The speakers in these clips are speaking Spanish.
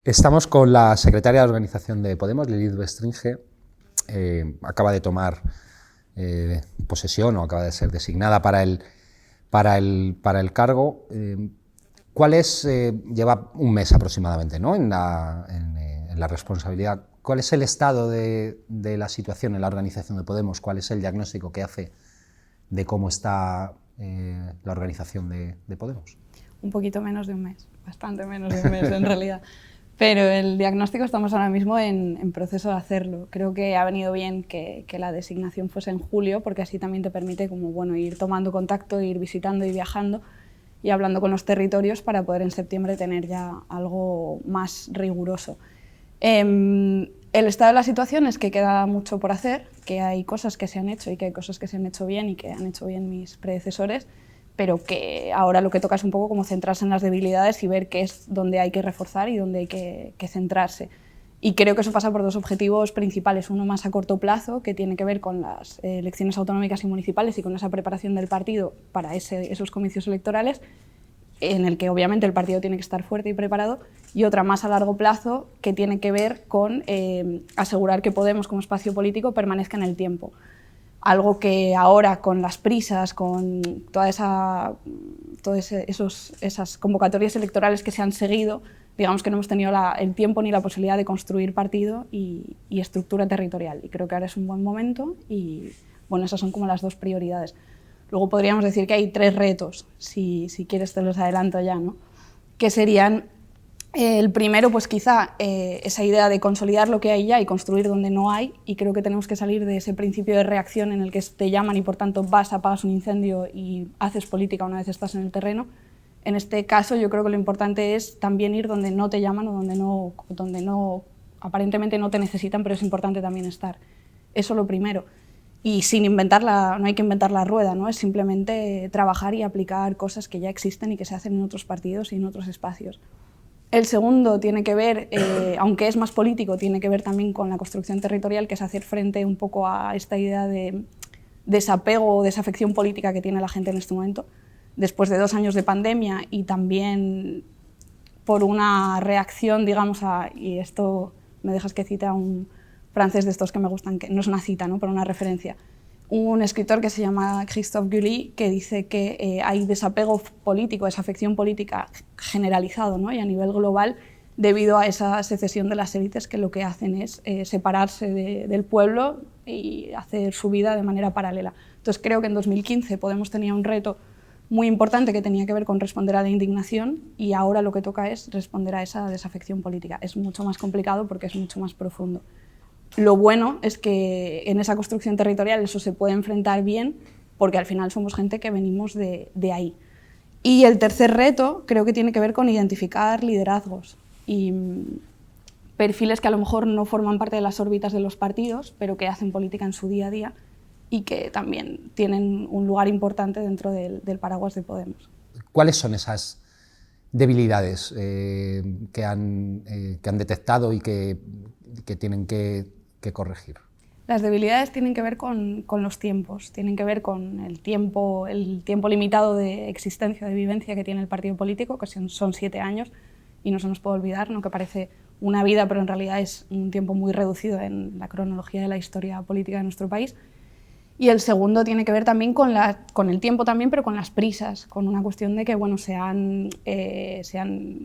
Estamos con la secretaria de organización de Podemos, Lilith Bestringe. Acaba de tomar posesión o acaba de ser designada para el cargo. Lleva un mes aproximadamente, ¿no?, en la responsabilidad. ¿Cuál es el estado de la situación en la organización de Podemos? ¿Cuál es el diagnóstico que hace de cómo está la organización de Podemos? Un poquito menos de un mes, bastante menos de un mes en realidad. Pero el diagnóstico estamos ahora mismo en proceso de hacerlo. Creo que ha venido bien que la designación fuese en julio, porque así también te permite como, bueno, ir tomando contacto, ir visitando y viajando y hablando con los territorios para poder en septiembre tener ya algo más riguroso. El estado de la situación es que queda mucho por hacer, que hay cosas que se han hecho y que hay cosas que se han hecho bien y que han hecho bien mis predecesores, pero que ahora lo que toca es un poco como centrarse en las debilidades y ver qué es donde hay que reforzar y donde hay que centrarse. Y creo que eso pasa por dos objetivos principales. Uno más a corto plazo, que tiene que ver con las elecciones autonómicas y municipales y con esa preparación del partido para esos comicios electorales, en el que obviamente el partido tiene que estar fuerte y preparado, y otra más a largo plazo, que tiene que ver con asegurar que Podemos como espacio político permanezca en el tiempo. Algo que ahora, con las prisas, con todas esas convocatorias electorales que se han seguido, digamos que no hemos tenido el tiempo ni la posibilidad de construir partido y estructura territorial. Y creo que ahora es un buen momento y, bueno, esas son como las dos prioridades. Luego podríamos decir que hay tres retos, si quieres te los adelanto ya, ¿no? Que serían, el primero, pues quizá esa idea de consolidar lo que hay ya y construir donde no hay, y creo que tenemos que salir de ese principio de reacción en el que te llaman y por tanto vas, apagas un incendio y haces política una vez estás en el terreno. En este caso yo creo que lo importante es también ir donde no te llaman o donde no aparentemente no te necesitan, pero es importante también estar. Eso lo primero. Y sin inventarla, no hay que inventar la rueda, ¿no? Es simplemente trabajar y aplicar cosas que ya existen y que se hacen en otros partidos y en otros espacios. El segundo tiene que ver, aunque es más político, tiene que ver también con la construcción territorial, que es hacer frente un poco a esta idea de desapego o desafección política que tiene la gente en este momento, después de 2 años de pandemia y también por una reacción, digamos, y esto me dejas que cite a un francés de estos que me gustan, que no es una cita, ¿no?, pero una referencia, un escritor que se llama Christophe Guilly, que dice que hay desapego político, desafección política generalizado, ¿no?, y a nivel global, debido a esa secesión de las élites que lo que hacen es separarse del pueblo y hacer su vida de manera paralela. Entonces creo que en 2015 Podemos tenía un reto muy importante que tenía que ver con responder a la indignación, y ahora lo que toca es responder a esa desafección política. Es mucho más complicado porque es mucho más profundo. Lo bueno es que en esa construcción territorial eso se puede enfrentar bien, porque al final somos gente que venimos de ahí. Y el tercer reto creo que tiene que ver con identificar liderazgos y perfiles que a lo mejor no forman parte de las órbitas de los partidos, pero que hacen política en su día a día y que también tienen un lugar importante dentro del paraguas de Podemos. ¿Cuáles son esas debilidades que han detectado y que tienen que corregir? Las debilidades tienen que ver con los tiempos, tienen que ver con el tiempo limitado de existencia, de vivencia que tiene el partido político, que son 7 años, y no se nos puede olvidar, ¿no?, que parece una vida, pero en realidad es un tiempo muy reducido en la cronología de la historia política de nuestro país. Y el segundo tiene que ver también con el tiempo también, pero con las prisas, con una cuestión de que, bueno, se han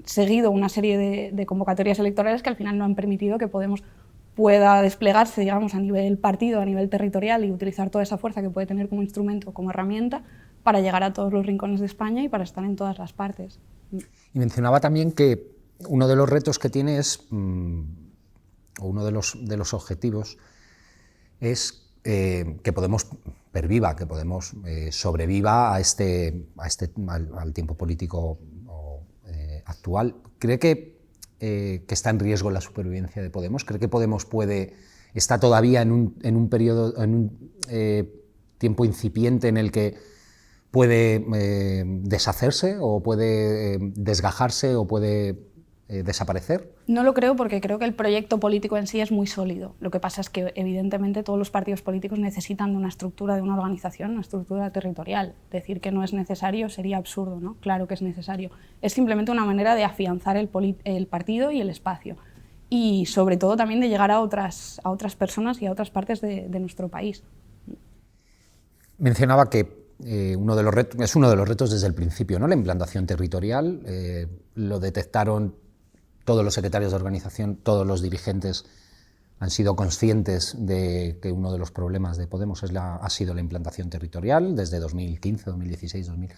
seguido una serie de convocatorias electorales que al final no han permitido que Podemos pueda desplegarse, digamos, a nivel partido, a nivel territorial, y utilizar toda esa fuerza que puede tener como instrumento, como herramienta, para llegar a todos los rincones de España y para estar en todas las partes. Y mencionaba también que uno de los retos que tiene es, o uno de los objetivos, es que Podemos perviva, que Podemos sobreviva al tiempo político actual. ¿Cree que está en riesgo la supervivencia de Podemos? ¿Cree que Podemos está todavía en un periodo, en un tiempo incipiente en el que puede deshacerse o puede desgajarse o puede desaparecer? No lo creo, porque creo que el proyecto político en sí es muy sólido. Lo que pasa es que evidentemente todos los partidos políticos necesitan de una estructura, de una organización, una estructura territorial. Decir que no es necesario sería absurdo, ¿no? Claro que es necesario. Es simplemente una manera de afianzar el partido y el espacio. Y sobre todo también de llegar a otras personas y a otras partes de nuestro país. Mencionaba que uno de los retos, es uno de los retos desde el principio, ¿no? La implantación territorial. Lo detectaron todos los secretarios de organización, todos los dirigentes han sido conscientes de que uno de los problemas de Podemos ha sido la implantación territorial desde 2015, 2016, 2000.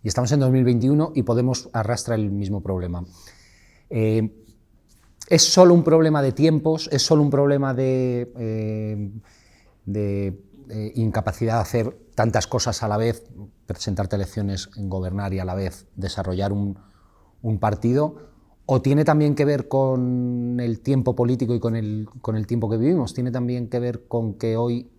Y estamos en 2021 y Podemos arrastra el mismo problema. ¿Es solo un problema de tiempos? ¿Es solo un problema de incapacidad de hacer tantas cosas a la vez, presentarte elecciones, gobernar y a la vez desarrollar un partido? ¿O tiene también que ver con el tiempo político y con el tiempo que vivimos? ¿Tiene también que ver con que hoy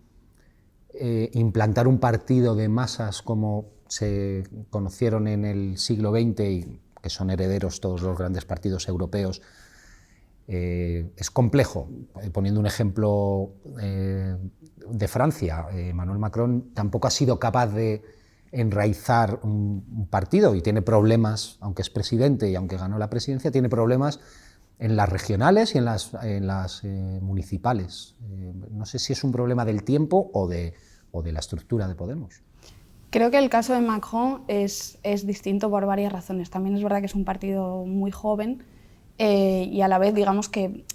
implantar un partido de masas como se conocieron en el siglo XX y que son herederos todos los grandes partidos europeos, es complejo? Poniendo un ejemplo de Francia, Emmanuel Macron tampoco ha sido capaz de enraizar un partido y tiene problemas, aunque es presidente y aunque ganó la presidencia, tiene problemas en las regionales y en las municipales. No sé si es un problema del tiempo o de la estructura de Podemos. Creo que el caso de Macron es distinto por varias razones. También es verdad que es un partido muy joven y a la vez, digamos que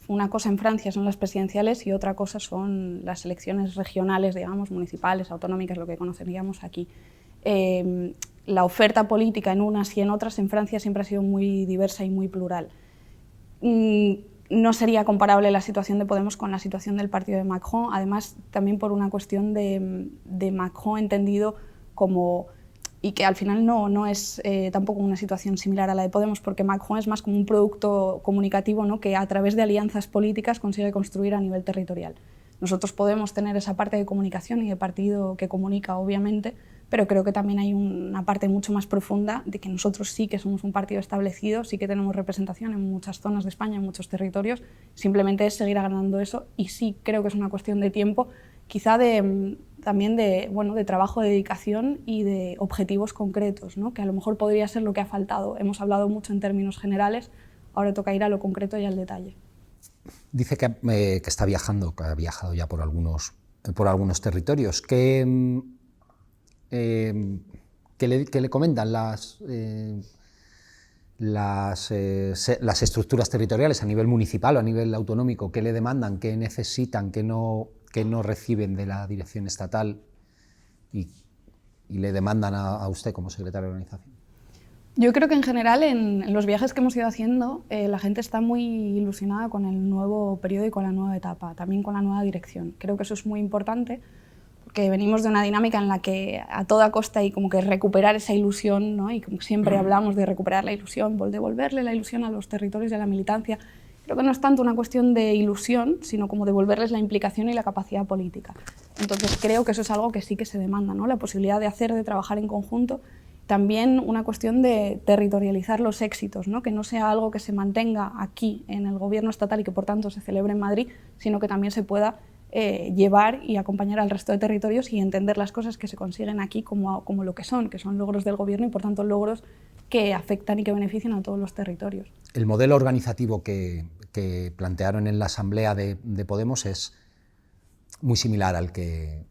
una cosa en Francia son las presidenciales y otra cosa son las elecciones regionales, digamos, municipales, autonómicas, lo que conoceríamos aquí. La oferta política en unas y en otras en Francia siempre ha sido muy diversa y muy plural. No sería comparable la situación de Podemos con la situación del partido de Macron, además también por una cuestión de Macron entendido como, y que al final no es tampoco una situación similar a la de Podemos, porque Macron es más como un producto comunicativo, ¿no?, que a través de alianzas políticas consigue construir a nivel territorial. Nosotros podemos tener esa parte de comunicación y de partido que comunica, obviamente, pero creo que también hay una parte mucho más profunda de que nosotros sí que somos un partido establecido, sí que tenemos representación en muchas zonas de España, en muchos territorios, simplemente es seguir agrandando eso, y sí creo que es una cuestión de tiempo, quizá también de trabajo, de dedicación y de objetivos concretos, ¿no?, que a lo mejor podría ser lo que ha faltado. Hemos hablado mucho en términos generales, ahora toca ir a lo concreto y al detalle. Dice que está viajando, que ha viajado ya por algunos territorios. ¿Qué le comentan las estructuras territoriales a nivel municipal o a nivel autonómico? ¿Qué le demandan? ¿Qué necesitan? ¿Qué no reciben de la dirección estatal y le demandan a usted como secretario de organización? Yo creo que en general en los viajes que hemos ido haciendo la gente está muy ilusionada con el nuevo periodo y con la nueva etapa, también con la nueva dirección. Creo que eso es muy importante porque venimos de una dinámica en la que a toda costa hay como que recuperar esa ilusión, ¿no?, y como siempre hablamos de recuperar la ilusión, devolverle la ilusión a los territorios y a la militancia. Creo que no es tanto una cuestión de ilusión, sino como devolverles la implicación y la capacidad política. Entonces creo que eso es algo que sí que se demanda, ¿no?, la posibilidad de trabajar en conjunto. También una cuestión de territorializar los éxitos, ¿no?, que no sea algo que se mantenga aquí en el gobierno estatal y que por tanto se celebre en Madrid, sino que también se pueda llevar y acompañar al resto de territorios y entender las cosas que se consiguen aquí como lo que son logros del gobierno y por tanto logros que afectan y que benefician a todos los territorios. El modelo organizativo que plantearon en la asamblea de Podemos es muy similar al que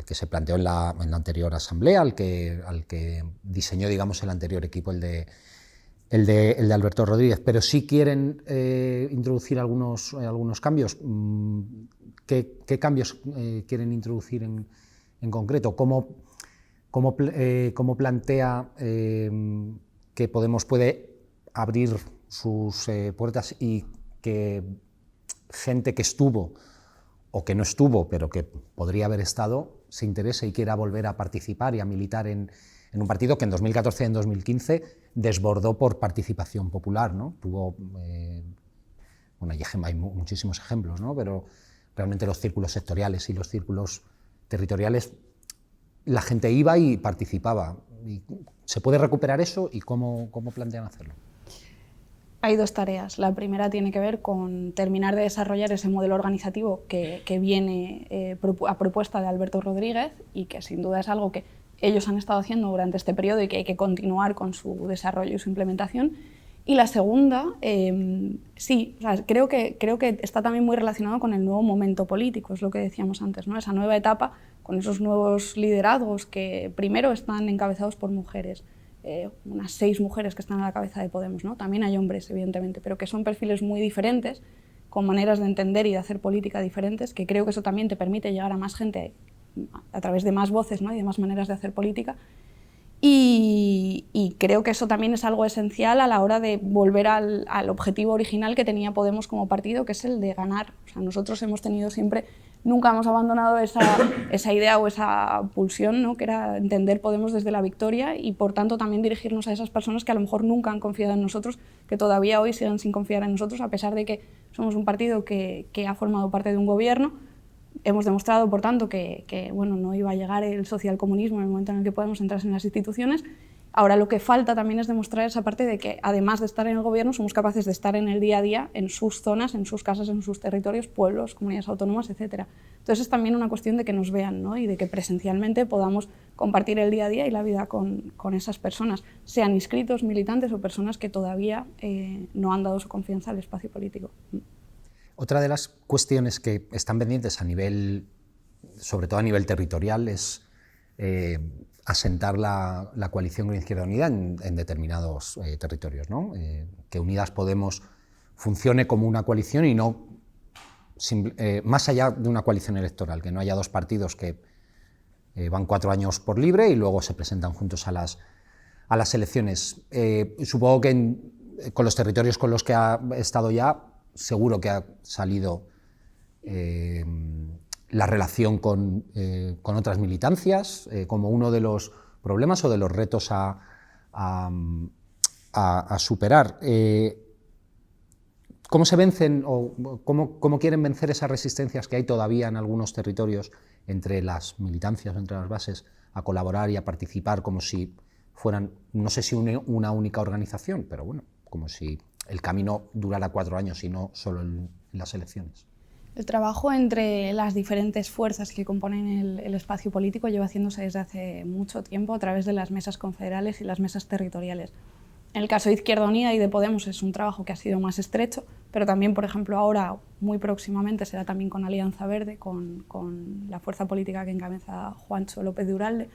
se planteó en la anterior asamblea, al que diseñó, digamos, el anterior equipo, el de Alberto Rodríguez, pero sí quieren introducir algunos cambios. ¿Qué cambios quieren introducir en concreto? ¿Cómo plantea que Podemos puede abrir sus puertas y que gente que estuvo o que no estuvo, pero que podría haber estado, se interese y quiera volver a participar y a militar en un partido que en 2014 y en 2015 desbordó por participación popular, ¿no? Tuvo, hay muchísimos ejemplos, ¿no?, pero realmente los círculos sectoriales y los círculos territoriales, la gente iba y participaba. ¿Se puede recuperar eso y cómo plantean hacerlo? Hay dos tareas. La primera tiene que ver con terminar de desarrollar ese modelo organizativo que viene a propuesta de Alberto Rodríguez y que sin duda es algo que ellos han estado haciendo durante este periodo y que hay que continuar con su desarrollo y su implementación. Y la segunda, sí, o sea, creo que está también muy relacionado con el nuevo momento político, es lo que decíamos antes, ¿no? Esa nueva etapa con esos nuevos liderazgos que primero están encabezados por mujeres, unas 6 mujeres que están a la cabeza de Podemos, ¿no? También hay hombres, evidentemente, pero que son perfiles muy diferentes, con maneras de entender y de hacer política diferentes, que creo que eso también te permite llegar a más gente a través de más voces, ¿no? Y de más maneras de hacer política. Y creo que eso también es algo esencial a la hora de volver al objetivo original que tenía Podemos como partido, que es el de ganar. O sea, nosotros hemos tenido siempre, nunca hemos abandonado esa idea o esa pulsión, ¿no? Que era entender Podemos desde la victoria y, por tanto, también dirigirnos a esas personas que a lo mejor nunca han confiado en nosotros, que todavía hoy siguen sin confiar en nosotros, a pesar de que somos un partido que ha formado parte de un gobierno. Hemos demostrado, por tanto, que bueno, no iba a llegar el socialcomunismo en el momento en el que podamos entrar en las instituciones. Ahora lo que falta también es demostrar esa parte de que, además de estar en el gobierno, somos capaces de estar en el día a día, en sus zonas, en sus casas, en sus territorios, pueblos, comunidades autónomas, etc. Entonces es también una cuestión de que nos vean, ¿no? Y de que presencialmente podamos compartir el día a día y la vida con esas personas, sean inscritos, militantes o personas que todavía no han dado su confianza al espacio político. Otra de las cuestiones que están pendientes a nivel, sobre todo a nivel territorial, es asentar la coalición con Izquierda Unida en determinados territorios, ¿no? Que Unidas Podemos funcione como una coalición y no más allá de una coalición electoral, que no haya dos partidos que van 4 años por libre y luego se presentan juntos a las elecciones. Supongo que con los territorios con los que ha estado ya, seguro que ha salido la relación con otras militancias como uno de los problemas o de los retos a superar. ¿Cómo se vencen o cómo quieren vencer esas resistencias que hay todavía en algunos territorios entre las militancias, entre las bases, a colaborar y a participar como si fueran, no sé si una única organización, pero bueno, como si el camino durara 4 años y no solo en las elecciones? El trabajo entre las diferentes fuerzas que componen el espacio político lleva haciéndose desde hace mucho tiempo a través de las mesas confederales y las mesas territoriales. En el caso de Izquierda Unida y de Podemos es un trabajo que ha sido más estrecho, pero también, por ejemplo, ahora, muy próximamente, será también con Alianza Verde, con la fuerza política que encabeza Juancho López de Uralde.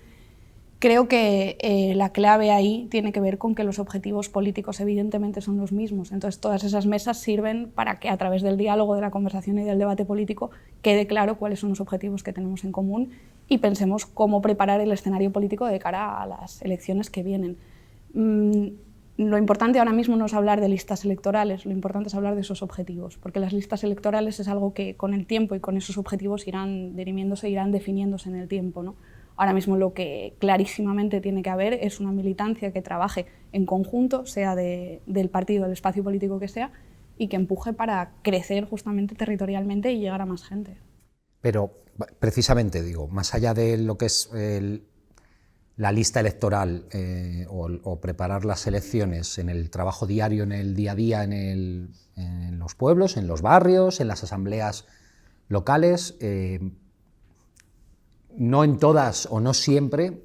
Creo que la clave ahí tiene que ver con que los objetivos políticos evidentemente son los mismos. Entonces todas esas mesas sirven para que a través del diálogo, de la conversación y del debate político quede claro cuáles son los objetivos que tenemos en común y pensemos cómo preparar el escenario político de cara a las elecciones que vienen. Lo importante ahora mismo no es hablar de listas electorales, lo importante es hablar de esos objetivos, porque las listas electorales es algo que con el tiempo y con esos objetivos irán dirimiéndose, irán definiéndose en el tiempo, ¿no? Ahora mismo lo que clarísimamente tiene que haber es una militancia que trabaje en conjunto, sea del partido, del espacio político que sea, y que empuje para crecer justamente territorialmente y llegar a más gente. Pero precisamente, digo, más allá de lo que es la lista electoral o preparar las elecciones, en el trabajo diario, en el día a día, en los pueblos, en los barrios, en las asambleas locales, no en todas o no siempre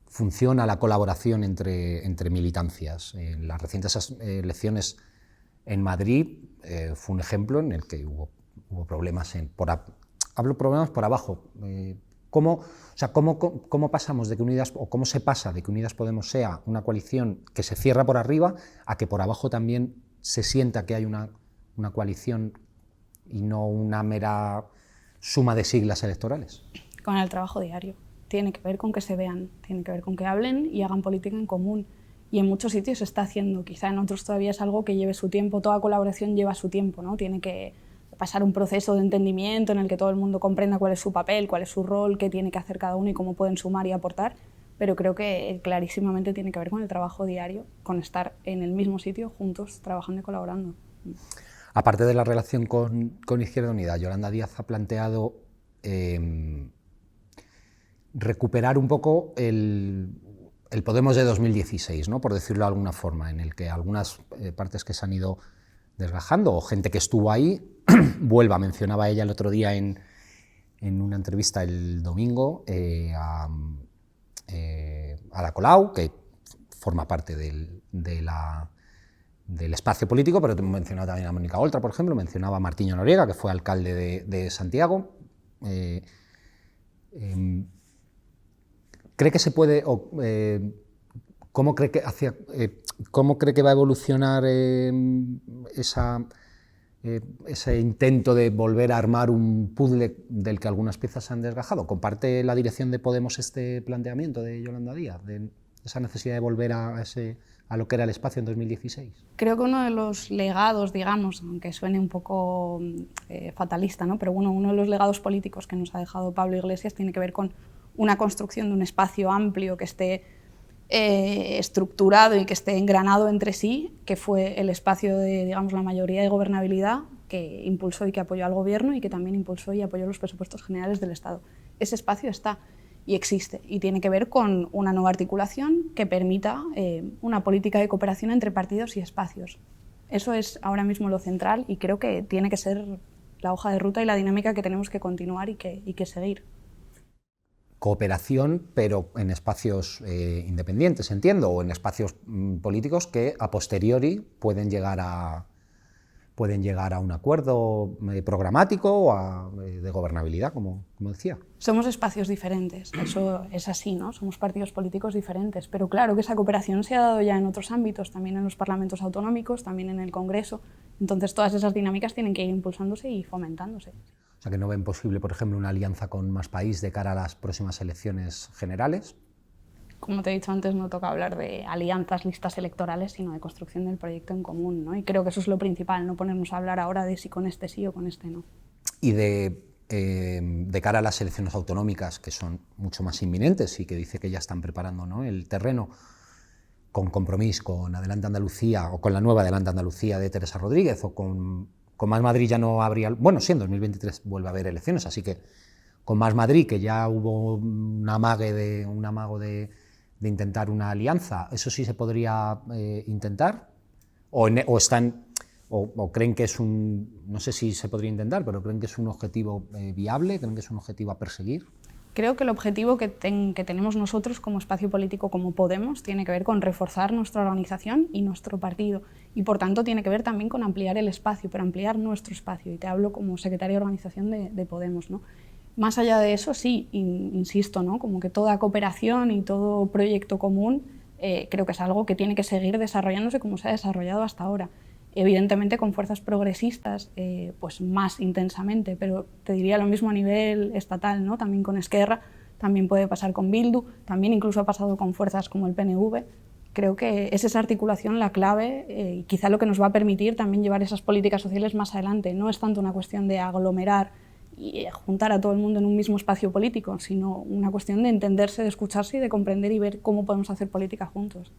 funciona la colaboración entre militancias. En las recientes elecciones en Madrid fue un ejemplo en el que hubo problemas. Hablo problemas por abajo. ¿Cómo pasamos de que Unidas, o cómo se pasa de que Unidas Podemos sea una coalición que se cierra por arriba a que por abajo también se sienta que hay una coalición y no una mera suma de siglas electorales? Con el trabajo diario. Tiene que ver con que se vean, tiene que ver con que hablen y hagan política en común. Y en muchos sitios se está haciendo, quizá en otros todavía es algo que lleve su tiempo, toda colaboración lleva su tiempo, ¿no? Tiene que pasar un proceso de entendimiento en el que todo el mundo comprenda cuál es su papel, cuál es su rol, qué tiene que hacer cada uno y cómo pueden sumar y aportar, pero creo que clarísimamente tiene que ver con el trabajo diario, con estar en el mismo sitio juntos, trabajando y colaborando. Aparte de la relación con Izquierda Unida, Yolanda Díaz ha planteado recuperar un poco el el Podemos de 2016, ¿no? Por decirlo de alguna forma, en el que algunas partes que se han ido desgajando o gente que estuvo ahí vuelva. Mencionaba ella el otro día en una entrevista el domingo a Ada Colau, que forma parte del espacio político, pero mencionaba también a Mónica Oltra, por ejemplo, mencionaba a Martiño Noriega, que fue alcalde de Santiago. ¿Cree que se puede, cómo cree que va a evolucionar ese intento de volver a armar un puzzle del que algunas piezas se han desgajado? ¿Comparte la dirección de Podemos este planteamiento de Yolanda Díaz, de esa necesidad de volver a lo que era el espacio en 2016? Creo que uno de los legados, digamos, aunque suene un poco fatalista, ¿no? Pero bueno, uno de los legados políticos que nos ha dejado Pablo Iglesias tiene que ver con una construcción de un espacio amplio que esté estructurado y que esté engranado entre sí, que fue el espacio de, digamos, la mayoría de gobernabilidad que impulsó y que apoyó al gobierno y que también impulsó y apoyó los presupuestos generales del Estado. Ese espacio está y existe y tiene que ver con una nueva articulación que permita una política de cooperación entre partidos y espacios. Eso es ahora mismo lo central y creo que tiene que ser la hoja de ruta y la dinámica que tenemos que continuar y que seguir. Cooperación, pero en espacios independientes, entiendo, o en espacios políticos que a posteriori pueden llegar a un acuerdo programático o de gobernabilidad, como decía. Somos espacios diferentes, eso es así, ¿no? Somos partidos políticos diferentes, pero claro que esa cooperación se ha dado ya en otros ámbitos, también en los parlamentos autonómicos, también en el Congreso, entonces todas esas dinámicas tienen que ir impulsándose y fomentándose. O sea, que no ven posible, por ejemplo, una alianza con Más País de cara a las próximas elecciones generales. Como te he dicho antes, no toca hablar de alianzas, listas electorales, sino de construcción del proyecto en común, ¿no? Y creo que eso es lo principal, no ponernos a hablar ahora de si con este sí o con este no. Y de cara a las elecciones autonómicas, que son mucho más inminentes y que dice que ya están preparando, ¿no?, el terreno, con Compromís, con Adelante Andalucía, o con la nueva Adelante Andalucía de Teresa Rodríguez, o con Más Madrid ya no habría... Bueno, sí, en 2023 vuelve a haber elecciones, así que con Más Madrid, que ya hubo un amago de intentar una alianza, ¿eso sí se podría intentar? ¿O creen que es no sé si se podría intentar, pero creen que es un objetivo viable, creen que es un objetivo a perseguir? Creo que el objetivo que tenemos nosotros como espacio político, como Podemos, tiene que ver con reforzar nuestra organización y nuestro partido. Y por tanto tiene que ver también con ampliar el espacio, pero ampliar nuestro espacio. Y te hablo como secretaria de organización de Podemos, ¿no? Más allá de eso, sí, insisto, ¿no?, como que toda cooperación y todo proyecto común creo que es algo que tiene que seguir desarrollándose como se ha desarrollado hasta ahora. Evidentemente con fuerzas progresistas pues más intensamente, pero te diría lo mismo a nivel estatal, ¿no? También con Esquerra, también puede pasar con Bildu, también incluso ha pasado con fuerzas como el PNV. Creo que es esa articulación la clave y quizá lo que nos va a permitir también llevar esas políticas sociales más adelante. No es tanto una cuestión de aglomerar y juntar a todo el mundo en un mismo espacio político, sino una cuestión de entenderse, de escucharse y de comprender y ver cómo podemos hacer política juntos.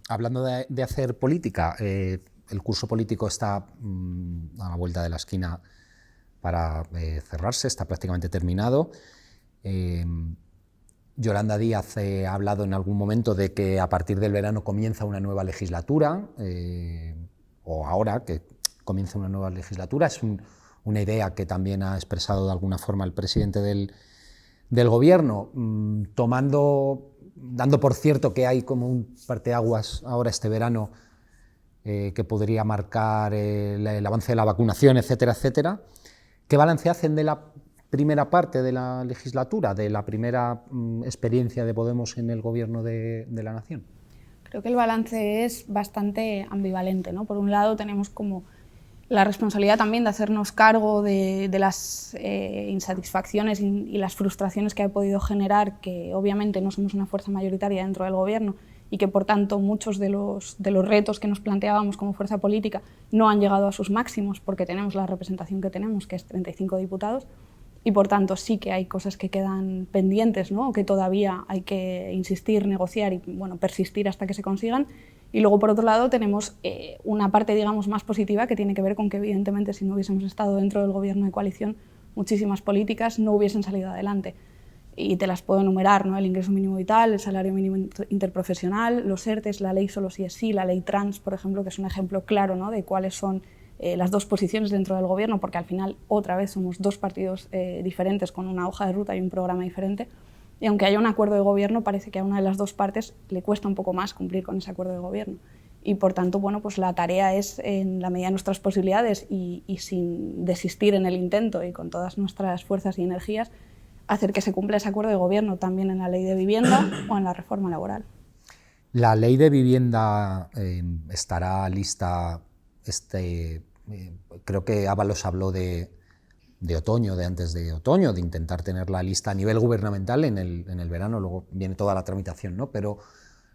Hablando de hacer política, el curso político está a la vuelta de la esquina para cerrarse, está prácticamente terminado. Yolanda Díaz ha hablado en algún momento de que a partir del verano comienza una nueva legislatura, o ahora que comienza una nueva legislatura. Es una idea que también ha expresado de alguna forma el presidente del Gobierno, dando por cierto que hay como un parteaguas ahora este verano que podría marcar el avance de la vacunación, etcétera, etcétera. ¿Qué balance hacen de la primera parte de la legislatura, de la primera experiencia de Podemos en el Gobierno de la Nación? Creo que el balance es bastante ambivalente, ¿no? Por un lado tenemos como la responsabilidad también de hacernos cargo de las insatisfacciones y las frustraciones que ha podido generar, que obviamente no somos una fuerza mayoritaria dentro del Gobierno y que por tanto muchos de los retos que nos planteábamos como fuerza política no han llegado a sus máximos porque tenemos la representación que tenemos, que es 35 diputados, y por tanto sí que hay cosas que quedan pendientes, ¿no?, o que todavía hay que insistir, negociar y bueno, persistir hasta que se consigan. Y luego, por otro lado, tenemos una parte, digamos, más positiva que tiene que ver con que, evidentemente, si no hubiésemos estado dentro del Gobierno de coalición, muchísimas políticas no hubiesen salido adelante. y te las puedo enumerar, ¿no? El ingreso mínimo vital, el salario mínimo interprofesional, los ERTEs, la ley solo sí es sí, la ley trans, por ejemplo, que es un ejemplo claro, ¿no?, de cuáles son las dos posiciones dentro del gobierno, porque al final otra vez somos dos partidos diferentes con una hoja de ruta y un programa diferente. Y aunque haya un acuerdo de gobierno, parece que a una de las dos partes le cuesta un poco más cumplir con ese acuerdo de gobierno. Y por tanto, bueno, pues la tarea es, en la medida de nuestras posibilidades y sin desistir en el intento y con todas nuestras fuerzas y energías, hacer que se cumpla ese acuerdo de gobierno también en la ley de vivienda o en la reforma laboral. La ley de vivienda estará lista, creo que Ábalos habló de otoño, de antes de otoño, de intentar tenerla lista a nivel gubernamental en el verano, luego viene toda la tramitación, ¿no? Pero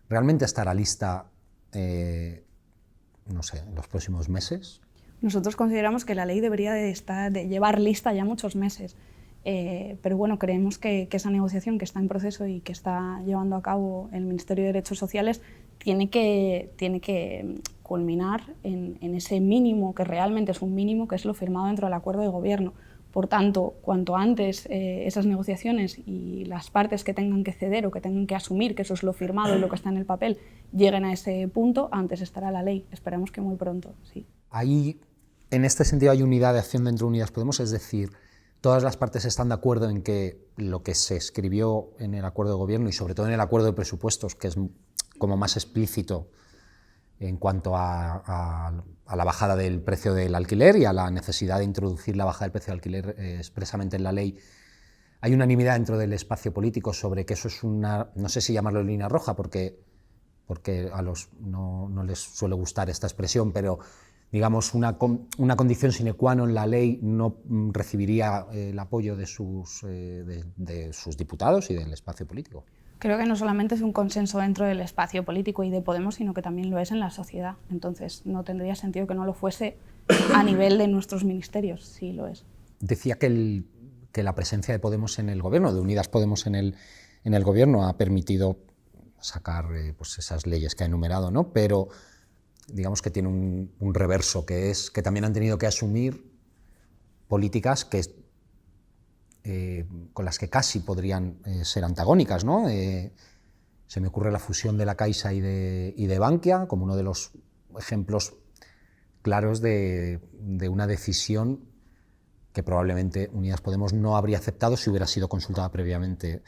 ¿realmente estará lista, no sé, en los próximos meses? Nosotros consideramos que la ley debería de llevar lista ya muchos meses, pero bueno, creemos que esa negociación que está en proceso y que está llevando a cabo el Ministerio de Derechos Sociales tiene que culminar en ese mínimo, que realmente es un mínimo, que es lo firmado dentro del acuerdo de gobierno. Por tanto, cuanto antes esas negociaciones y las partes que tengan que ceder o que tengan que asumir que eso es lo firmado y lo que está en el papel lleguen a ese punto, antes estará la ley. Esperemos que muy pronto, sí. Ahí, en este sentido, hay unidad de acción dentro de Unidas Podemos, es decir, todas las partes están de acuerdo en que lo que se escribió en el acuerdo de gobierno y sobre todo en el acuerdo de presupuestos, que es como más explícito en cuanto a la bajada del precio del alquiler y a la necesidad de introducir la bajada del precio del alquiler expresamente en la ley, hay unanimidad dentro del espacio político sobre que eso es una, no sé si llamarlo línea roja, porque a los no les suele gustar esta expresión, pero digamos una condición sine qua non, la ley no recibiría el apoyo de sus diputados y del espacio político. Creo que no solamente es un consenso dentro del espacio político y de Podemos, sino que también lo es en la sociedad. Entonces, no tendría sentido que no lo fuese a nivel de nuestros ministerios, sí lo es. Decía que la presencia de Podemos en el gobierno, de Unidas Podemos en el gobierno, ha permitido sacar pues esas leyes que ha enumerado, ¿no? Pero digamos que tiene un reverso, que es que también han tenido que asumir políticas con las que casi podrían ser antagónicas, ¿no? Se me ocurre la fusión de la Caixa y de Bankia como uno de los ejemplos claros de una decisión que probablemente Unidas Podemos no habría aceptado si hubiera sido consultada previamente.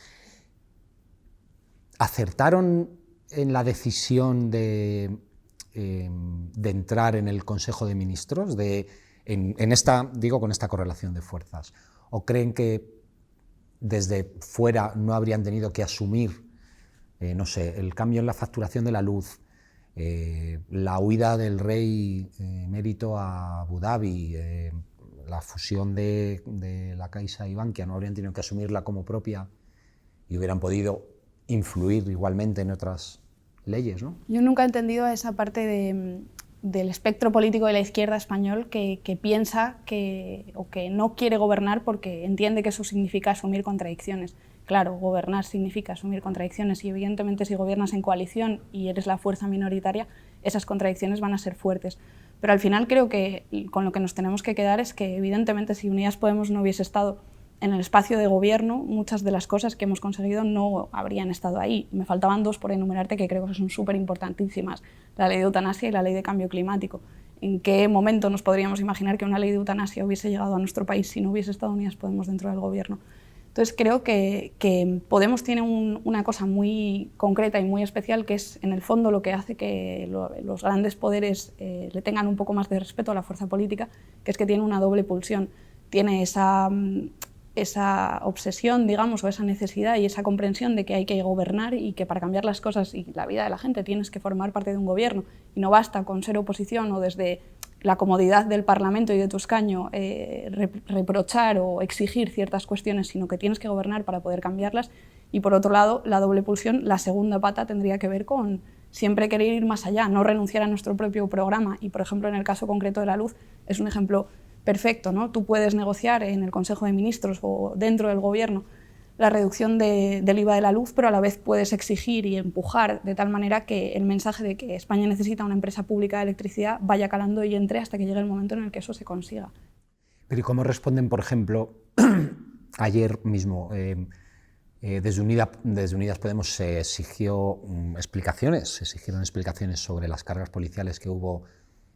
¿Acertaron en la decisión de entrar en el Consejo de Ministros, con esta correlación de fuerzas? ¿O creen que desde fuera no habrían tenido que asumir, no sé, el cambio en la facturación de la luz, la huida del rey emérito a Abu Dhabi, la fusión de la Caixa y Bankia, no habrían tenido que asumirla como propia y hubieran podido influir igualmente en otras leyes, ¿no? Yo nunca he entendido esa parte del espectro político de la izquierda español que piensa o que no quiere gobernar porque entiende que eso significa asumir contradicciones. Claro, gobernar significa asumir contradicciones y evidentemente si gobiernas en coalición y eres la fuerza minoritaria, esas contradicciones van a ser fuertes. Pero al final creo que con lo que nos tenemos que quedar es que evidentemente si Unidas Podemos no hubiese estado en el espacio de gobierno, muchas de las cosas que hemos conseguido no habrían estado ahí. Me faltaban dos por enumerarte que creo que son súper importantísimas, la ley de eutanasia y la ley de cambio climático. ¿En qué momento nos podríamos imaginar que una ley de eutanasia hubiese llegado a nuestro país si no hubiese estado Unidas Podemos dentro del gobierno? Entonces creo que Podemos tiene una cosa muy concreta y muy especial que es en el fondo lo que hace que los grandes poderes le tengan un poco más de respeto a la fuerza política, que es que tiene una doble pulsión. Tiene esa obsesión, digamos, o esa necesidad y esa comprensión de que hay que gobernar y que para cambiar las cosas y la vida de la gente tienes que formar parte de un gobierno y no basta con ser oposición o desde la comodidad del Parlamento y de tu escaño reprochar o exigir ciertas cuestiones, sino que tienes que gobernar para poder cambiarlas. Y por otro lado, la doble pulsión, la segunda pata, tendría que ver con siempre querer ir más allá, no renunciar a nuestro propio programa. Y por ejemplo, en el caso concreto de la luz, es un ejemplo perfecto, ¿no? Tú puedes negociar en el Consejo de Ministros o dentro del Gobierno la reducción del IVA de la luz, pero a la vez puedes exigir y empujar de tal manera que el mensaje de que España necesita una empresa pública de electricidad vaya calando y entre hasta que llegue el momento en el que eso se consiga. Pero ¿y cómo responden, por ejemplo, ayer mismo Desde Unidas Podemos se exigieron explicaciones sobre las cargas policiales que hubo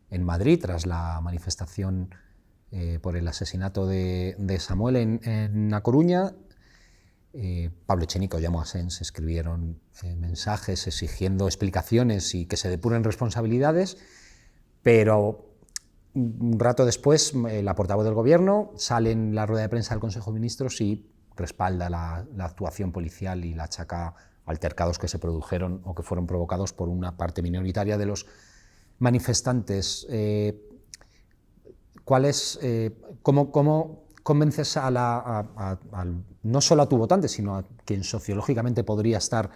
en Madrid tras la manifestación por el asesinato de Samuel en A Coruña. Pablo Echenique, Jaume Asens escribieron mensajes exigiendo explicaciones y que se depuren responsabilidades, pero un rato después la portavoz del Gobierno sale en la rueda de prensa del Consejo de Ministros y respalda la actuación policial y la achaca altercados que se produjeron o que fueron provocados por una parte minoritaria de los manifestantes. ¿Cómo convences no solo a tu votante, sino a quien sociológicamente podría estar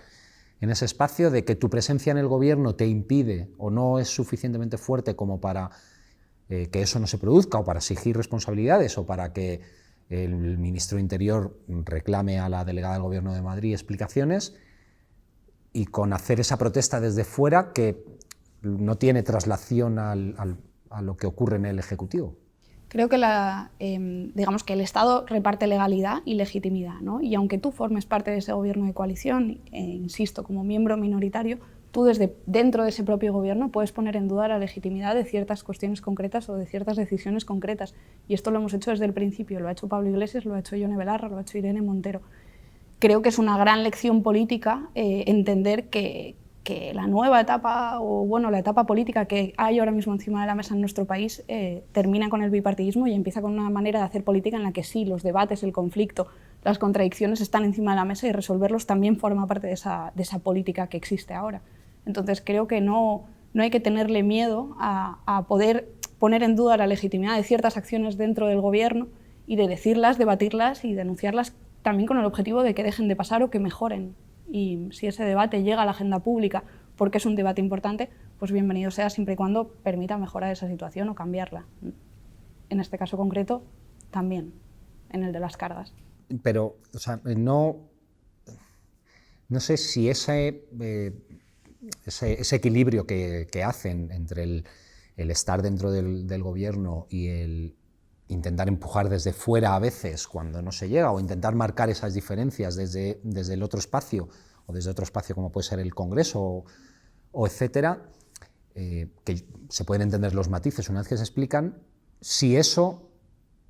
en ese espacio de que tu presencia en el Gobierno te impide o no es suficientemente fuerte como para que eso no se produzca, o para exigir responsabilidades, o para que el ministro de Interior reclame a la delegada del Gobierno de Madrid explicaciones, y con hacer esa protesta desde fuera que no tiene traslación a lo que ocurre en el Ejecutivo? Creo que, digamos que el Estado reparte legalidad y legitimidad, ¿no? Y aunque tú formes parte de ese gobierno de coalición, insisto, como miembro minoritario, tú desde dentro de ese propio gobierno puedes poner en duda la legitimidad de ciertas cuestiones concretas o de ciertas decisiones concretas. Y esto lo hemos hecho desde el principio, lo ha hecho Pablo Iglesias, lo ha hecho Ione Belarra, lo ha hecho Irene Montero. Creo que es una gran lección política entender que la nueva etapa, o bueno, la etapa política que hay ahora mismo encima de la mesa en nuestro país termina con el bipartidismo y empieza con una manera de hacer política en la que sí, los debates, el conflicto, las contradicciones están encima de la mesa, y resolverlos también forma parte de esa política que existe ahora. Entonces creo que no hay que tenerle miedo a poder poner en duda la legitimidad de ciertas acciones dentro del gobierno y de decirlas, debatirlas y denunciarlas también con el objetivo de que dejen de pasar o que mejoren. Y si ese debate llega a la agenda pública porque es un debate importante, pues bienvenido sea, siempre y cuando permita mejorar esa situación o cambiarla. En este caso concreto, también, en el de las cargas. Pero, o sea, no sé si ese equilibrio que hacen entre el estar dentro del Gobierno y el intentar empujar desde fuera a veces cuando no se llega, o intentar marcar esas diferencias desde el otro espacio, o desde otro espacio como puede ser el Congreso o etcétera, que se pueden entender los matices una vez que se explican, si eso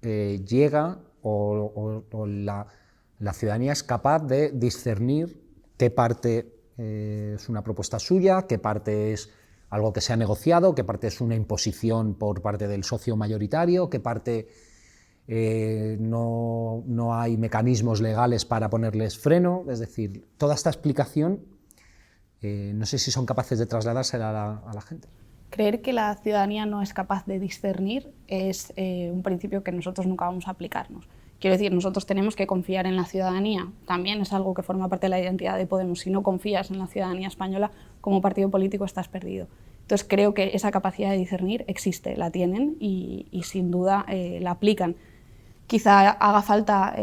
llega o la ciudadanía es capaz de discernir qué parte es una propuesta suya, qué parte es algo que se ha negociado, qué parte es una imposición por parte del socio mayoritario, qué parte no hay mecanismos legales para ponerles freno. Es decir, toda esta explicación no sé si son capaces de trasladársela a la gente. Creer que la ciudadanía no es capaz de discernir es un principio que nosotros nunca vamos a aplicarnos. Quiero decir, nosotros tenemos que confiar en la ciudadanía. También es algo que forma parte de la identidad de Podemos. Si no confías en la ciudadanía española, como partido político estás perdido. Entonces creo que esa capacidad de discernir existe, la tienen y sin duda la aplican. Quizá haga falta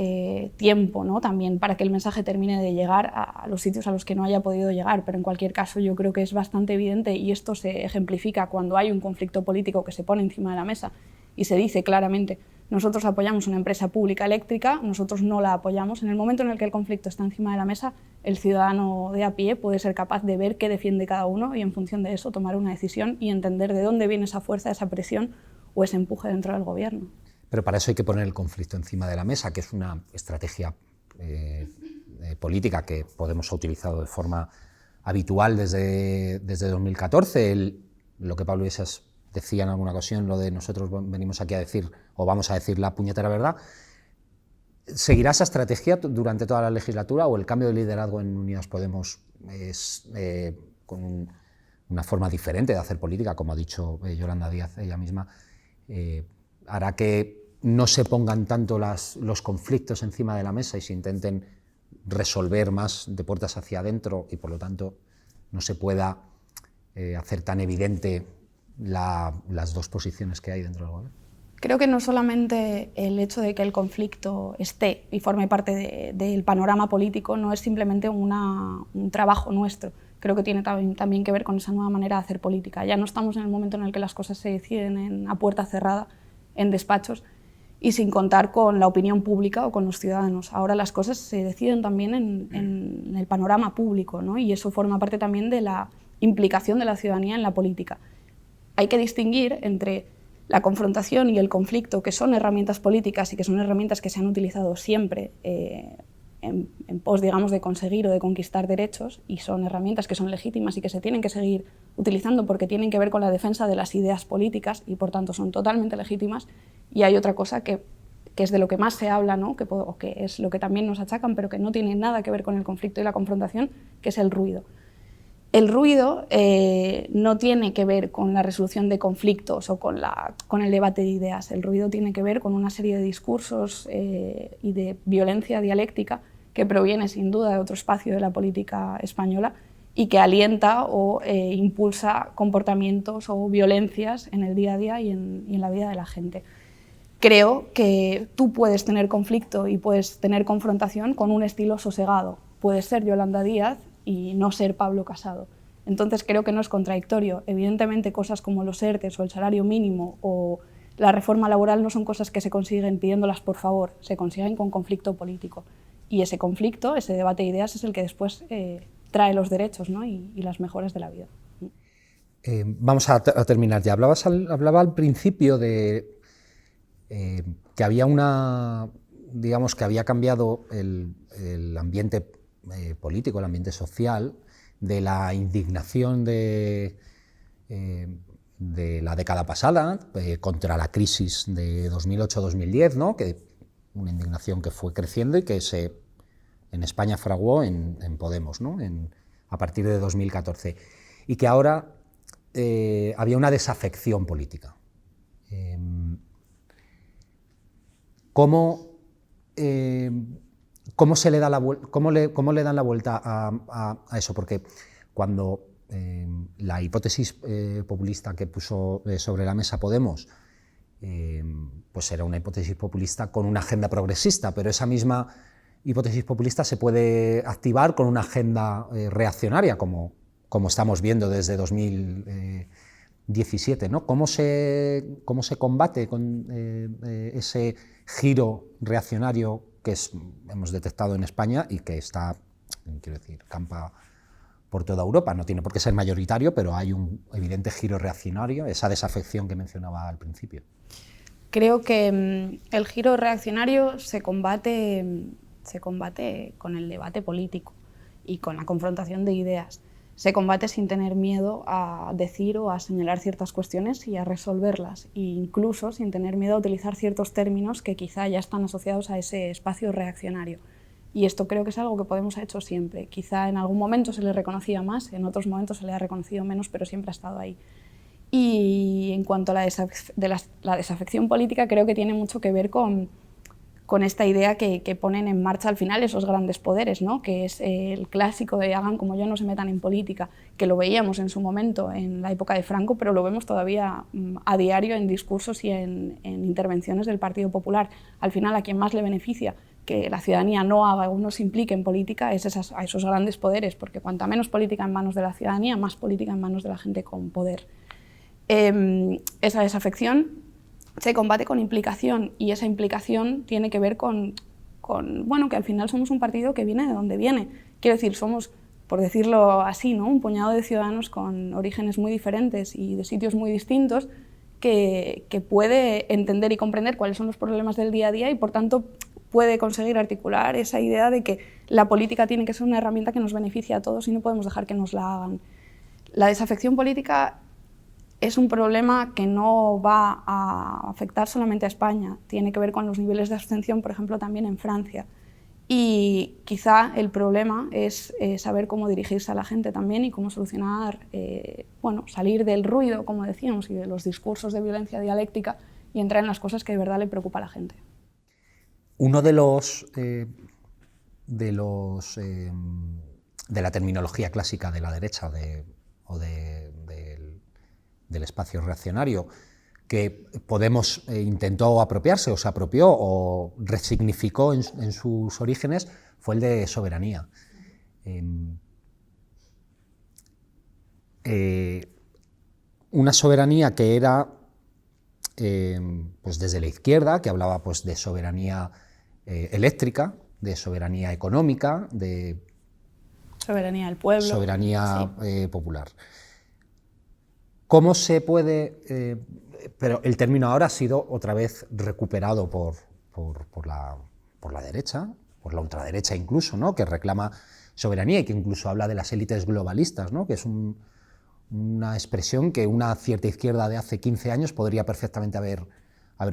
tiempo, ¿no?, también para que el mensaje termine de llegar a los sitios a los que no haya podido llegar, pero en cualquier caso yo creo que es bastante evidente, y esto se ejemplifica cuando hay un conflicto político que se pone encima de la mesa y se dice claramente: nosotros apoyamos una empresa pública eléctrica, nosotros no la apoyamos. En el momento en el que el conflicto está encima de la mesa, el ciudadano de a pie puede ser capaz de ver qué defiende cada uno y en función de eso tomar una decisión y entender de dónde viene esa fuerza, esa presión o ese empuje dentro del gobierno. Pero para eso hay que poner el conflicto encima de la mesa, que es una estrategia política que Podemos ha utilizado de forma habitual desde 2014. Lo que Pablo Iglesias decía en alguna ocasión, lo de nosotros venimos aquí a decir, o vamos a decir la puñetera verdad. ¿Seguirá esa estrategia durante toda la legislatura, o el cambio de liderazgo en Unidas Podemos es con una forma diferente de hacer política, como ha dicho Yolanda Díaz ella misma, hará que no se pongan tanto los conflictos encima de la mesa y se intenten resolver más de puertas hacia adentro, y por lo tanto no se pueda hacer tan evidente las dos posiciones que hay dentro del gobierno? Creo que no solamente el hecho de que el conflicto esté y forme parte del panorama político no es simplemente un trabajo nuestro. Creo que tiene también que ver con esa nueva manera de hacer política. Ya no estamos en el momento en el que las cosas se deciden a puerta cerrada, en despachos, y sin contar con la opinión pública o con los ciudadanos. Ahora las cosas se deciden también en el panorama público, ¿no? Y eso forma parte también de la implicación de la ciudadanía en la política. Hay que distinguir entre la confrontación y el conflicto, que son herramientas políticas y que son herramientas que se han utilizado siempre en pos, digamos, de conseguir o de conquistar derechos, y son herramientas que son legítimas y que se tienen que seguir utilizando porque tienen que ver con la defensa de las ideas políticas y por tanto son totalmente legítimas. Y hay otra cosa que es de lo que más se habla, ¿no? o que es lo que también nos achacan, pero que no tiene nada que ver con el conflicto y la confrontación, que es el ruido. El ruido no tiene que ver con la resolución de conflictos o con el debate de ideas. El ruido tiene que ver con una serie de discursos y de violencia dialéctica que proviene sin duda de otro espacio de la política española y que alienta o impulsa comportamientos o violencias en el día a día y en la vida de la gente. Creo que tú puedes tener conflicto y puedes tener confrontación con un estilo sosegado. Puedes ser Yolanda Díaz y no ser Pablo Casado. Entonces creo que no es contradictorio. Evidentemente cosas como los ERTEs o el salario mínimo o la reforma laboral no son cosas que se consiguen pidiéndolas por favor, se consiguen con conflicto político. Y ese conflicto, ese debate de ideas es el que después trae los derechos, ¿no? y las mejoras de la vida. Vamos a terminar ya. Hablaba al principio de que había digamos que había cambiado el ambiente político, el ambiente social, de la indignación de la década pasada contra la crisis de 2008-2010, ¿no? Una indignación que fue creciendo y que en España fraguó en Podemos, ¿no? A partir de 2014, y que ahora había una desafección política. ¿Cómo se le da cómo le dan la vuelta a eso? Porque cuando la hipótesis populista que puso sobre la mesa Podemos, pues era una hipótesis populista con una agenda progresista, pero esa misma hipótesis populista se puede activar con una agenda reaccionaria, como estamos viendo desde 2017, ¿no? ¿Cómo se combate con ese giro reaccionario que hemos detectado en España y que está, quiero decir, campa por toda Europa? No tiene por qué ser mayoritario, pero hay un evidente giro reaccionario, esa desafección que mencionaba al principio. Creo que el giro reaccionario se combate con el debate político y con la confrontación de ideas. Se combate sin tener miedo a decir o a señalar ciertas cuestiones y a resolverlas, e incluso sin tener miedo a utilizar ciertos términos que quizá ya están asociados a ese espacio reaccionario. Y esto creo que es algo que Podemos ha hecho siempre. Quizá en algún momento se le reconocía más, en otros momentos se le ha reconocido menos, pero siempre ha estado ahí. Y en cuanto a la desafección política, creo que tiene mucho que ver con esta idea que ponen en marcha al final esos grandes poderes, ¿no? Que es el clásico de hagan como yo, no se metan en política, que lo veíamos en su momento en la época de Franco, pero lo vemos todavía a diario en discursos y en intervenciones del Partido Popular. Al final, a quien más le beneficia que la ciudadanía no haga o no se implique en política es a esos grandes poderes, porque cuanta menos política en manos de la ciudadanía, más política en manos de la gente con poder. Esa desafección se combate con implicación, y esa implicación tiene que ver con bueno, que al final somos un partido que viene de donde viene. Quiero decir, somos, por decirlo así, ¿no? Un puñado de ciudadanos con orígenes muy diferentes y de sitios muy distintos que puede entender y comprender cuáles son los problemas del día a día y, por tanto, puede conseguir articular esa idea de que la política tiene que ser una herramienta que nos beneficie a todos y no podemos dejar que nos la hagan. La desafección política es un problema que no va a afectar solamente a España, tiene que ver con los niveles de abstención, por ejemplo, también en Francia. Y quizá el problema es saber cómo dirigirse a la gente también y cómo solucionar, bueno, salir del ruido, como decíamos, y de los discursos de violencia dialéctica y entrar en las cosas que de verdad le preocupa a la gente. Uno de la terminología clásica de la derecha del espacio reaccionario que Podemos intentó apropiarse o se apropió o resignificó en sus orígenes fue el de soberanía. Una soberanía que era pues desde la izquierda, que hablaba pues, de soberanía eléctrica, de soberanía económica, de soberanía del pueblo. Soberanía popular. ¿Cómo se puede...? Pero el término ahora ha sido otra vez recuperado por la derecha, por la ultraderecha incluso, ¿no? Que reclama soberanía y que incluso habla de las élites globalistas, ¿no? Que es una expresión que una cierta izquierda de hace 15 años podría perfectamente haber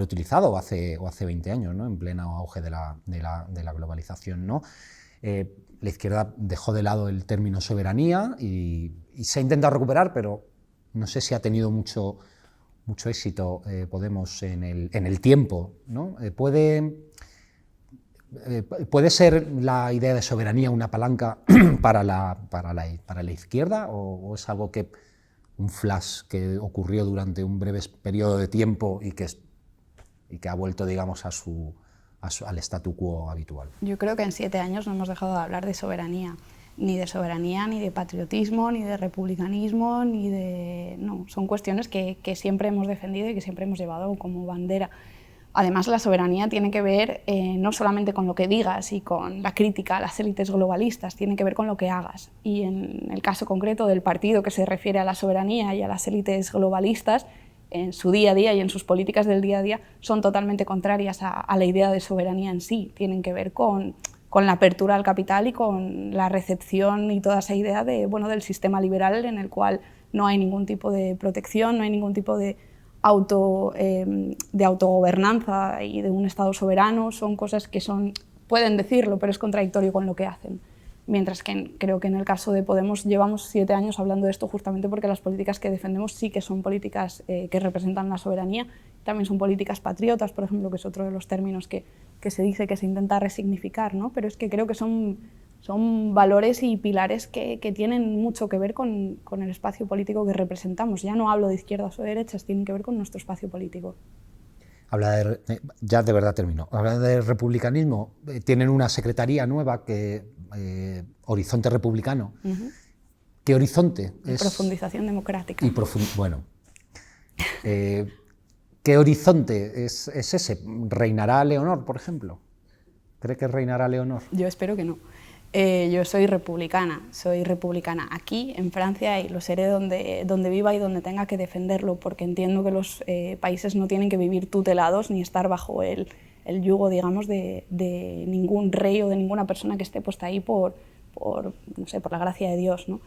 utilizado, o hace 20 años, ¿no? En pleno auge de la globalización, ¿no? La izquierda dejó de lado el término soberanía y se ha intentado recuperar, pero no sé si ha tenido mucho éxito Podemos en el tiempo, ¿no? ¿Puede ser la idea de soberanía una palanca para la izquierda o es algo un flash que ocurrió durante un breve periodo de tiempo y que ha vuelto, digamos, al statu quo habitual? Yo creo que en 7 años no hemos dejado de hablar de soberanía, ni de patriotismo, ni de republicanismo, ni de... No, son cuestiones que siempre hemos defendido y que siempre hemos llevado como bandera. Además, la soberanía tiene que ver no solamente con lo que digas y con la crítica a las élites globalistas, tiene que ver con lo que hagas. Y en el caso concreto del partido que se refiere a la soberanía y a las élites globalistas, en su día a día y en sus políticas del día a día son totalmente contrarias a la idea de soberanía en sí. Tienen que ver con la apertura al capital y con la recepción y toda esa idea del sistema liberal en el cual no hay ningún tipo de protección, no hay ningún tipo de autogobernanza y de un Estado soberano. Son cosas que pueden decirlo, pero es contradictorio con lo que hacen. Mientras que creo que en el caso de Podemos llevamos 7 años hablando de esto justamente porque las políticas que defendemos sí que son políticas que representan la soberanía, también son políticas patriotas, por ejemplo, que es otro de los términos que se dice que se intenta resignificar, ¿no? Pero es que creo que son valores y pilares que tienen mucho que ver con el espacio político que representamos. Ya no hablo de izquierdas o de derechas, tienen que ver con nuestro espacio político. Ya de verdad termino. Habla de republicanismo. Tienen una secretaría nueva Horizonte Republicano. ¿Qué horizonte? Profundización democrática. Bueno. ¿Qué horizonte es ese? ¿Reinará Leonor, por ejemplo? ¿Cree que reinará Leonor? Yo espero que no. Yo soy republicana aquí, en Francia, y lo seré donde viva y donde tenga que defenderlo, porque entiendo que los países no tienen que vivir tutelados ni estar bajo el yugo, digamos, de ningún rey o de ninguna persona que esté puesta ahí por la gracia de Dios, ¿no?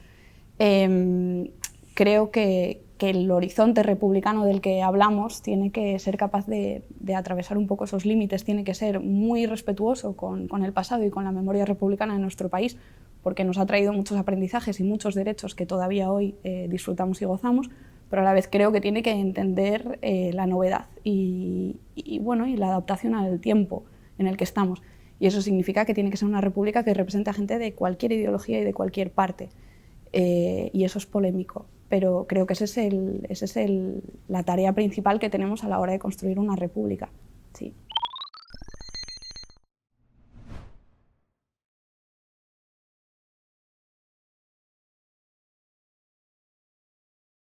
Creo que el horizonte republicano del que hablamos tiene que ser capaz de atravesar un poco esos límites, tiene que ser muy respetuoso con el pasado y con la memoria republicana de nuestro país, porque nos ha traído muchos aprendizajes y muchos derechos que todavía hoy disfrutamos y gozamos, pero a la vez creo que tiene que entender la novedad y la adaptación al tiempo en el que estamos. Y eso significa que tiene que ser una república que represente a gente de cualquier ideología y de cualquier parte. Y eso es polémico, pero creo que esa es la tarea principal que tenemos a la hora de construir una república.